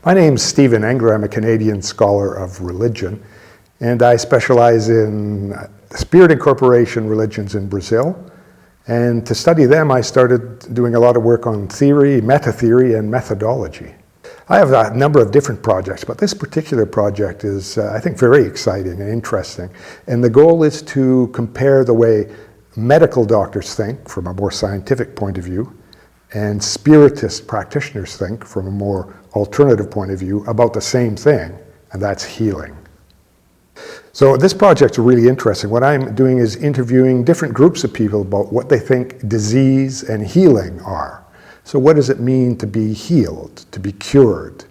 My name's Stephen Engler. I'm a Canadian scholar of religion, and I specialize in spirit incorporation religions in Brazil. And to study them, I started doing a lot of work on theory, meta-theory, and methodology. I have a number of different projects, but this particular project is, I think, very exciting and interesting. And the goal is to compare the way medical doctors think from a more scientific point of view and spiritist practitioners think from a more alternative point of view about the same thing, and that's healing. So this project's really interesting. What I'm doing is interviewing different groups of people about what they think disease and healing are. So what does it mean to be healed, to be cured?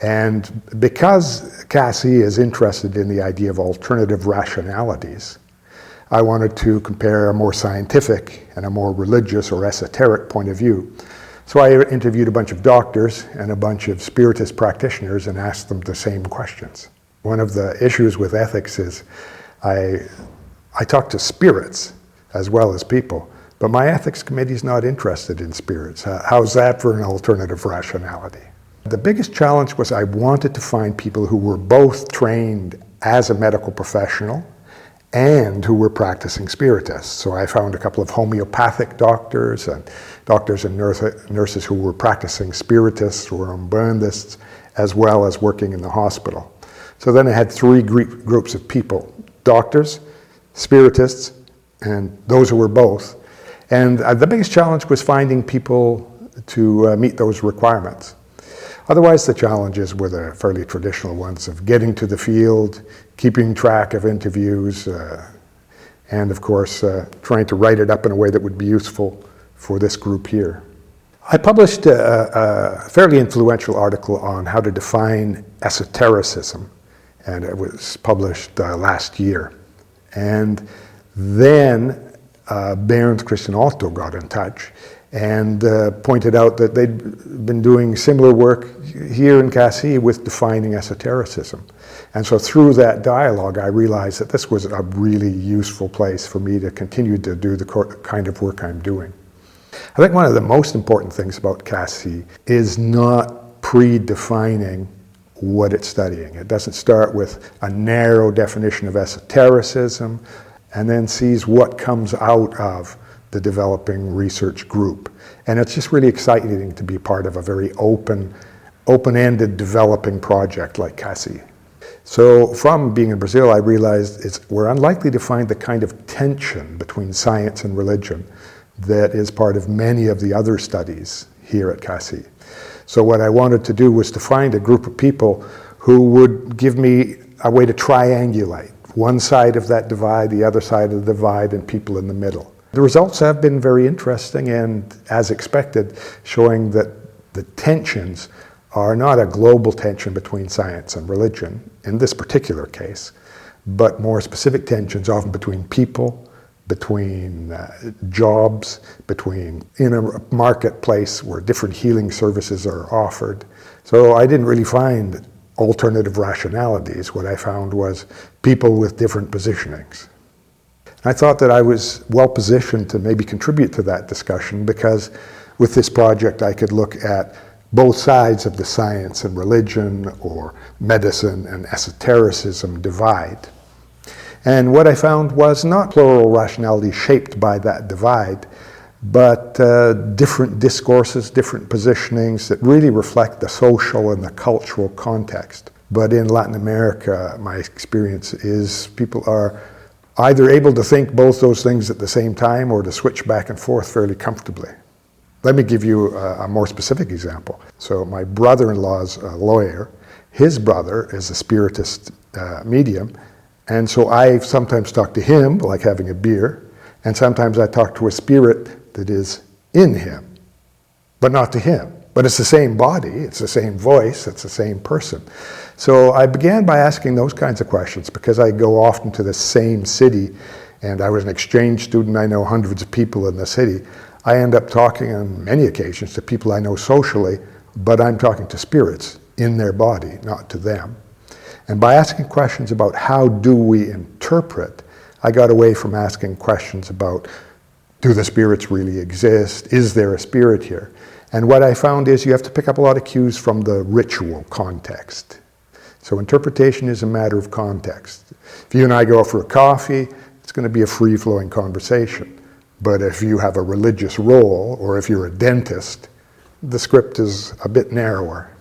And because Cassie is interested in the idea of alternative rationalities, I wanted to compare a more scientific and a more religious or esoteric point of view. So I interviewed a bunch of doctors and a bunch of spiritist practitioners and asked them the same questions. One of the issues with ethics is I talk to spirits as well as people, but my ethics committee is not interested in spirits. How's that for an alternative rationality? The biggest challenge was I wanted to find people who were both trained as a medical professional and who were practicing spiritists. So I found a couple of homeopathic doctors and nurses who were practicing spiritists or Umbandists, as well as working in the hospital. So then I had three groups of people: doctors, spiritists, and those who were both. And the biggest challenge was finding people to meet those requirements. Otherwise, the challenges were the fairly traditional ones of getting to the field, keeping track of interviews, and of course, trying to write it up in a way that would be useful for this group here. I published a fairly influential article on how to define esotericism, and it was published last year. And then Bernd Christian Otto got in touch and pointed out that they'd been doing similar work here in Cassie with defining esotericism. And so through that dialogue, I realized that this was a really useful place for me to continue to do the kind of work I'm doing. I think one of the most important things about Cassie is not predefining what it's studying. It doesn't start with a narrow definition of esotericism and then sees what comes out of the developing research group. And it's just really exciting to be part of a very open-ended developing project like Cassie. So from being in Brazil, I realized we're unlikely to find the kind of tension between science and religion that is part of many of the other studies here at Cassie. So what I wanted to do was to find a group of people who would give me a way to triangulate one side of that divide, the other side of the divide, and people in the middle. The results have been very interesting and, as expected, showing that the tensions are not a global tension between science and religion, in this particular case, but more specific tensions often between people, between jobs, in a marketplace where different healing services are offered. So I didn't really find alternative rationalities. What I found was people with different positionings. I thought that I was well positioned to maybe contribute to that discussion because with this project I could look at both sides of the science and religion or medicine and esotericism divide. And what I found was not plural rationality shaped by that divide, but different discourses, different positionings that really reflect the social and the cultural context. But in Latin America, my experience is people are either able to think both those things at the same time or to switch back and forth fairly comfortably. Let me give you a more specific example. So my brother-in-law's a lawyer. His brother is a spiritist medium. And so I sometimes talk to him, like having a beer, and sometimes I talk to a spirit that is in him, but not to him. But it's the same body, it's the same voice, it's the same person. So I began by asking those kinds of questions because I go often to the same city, and I was an exchange student. I know hundreds of people in the city. I end up talking on many occasions to people I know socially, but I'm talking to spirits in their body, not to them. And by asking questions about how do we interpret, I got away from asking questions about, do the spirits really exist? Is there a spirit here? And what I found is you have to pick up a lot of cues from the ritual context. So interpretation is a matter of context. If you and I go for a coffee, it's going to be a free-flowing conversation. But if you have a religious role, or if you're a dentist, the script is a bit narrower.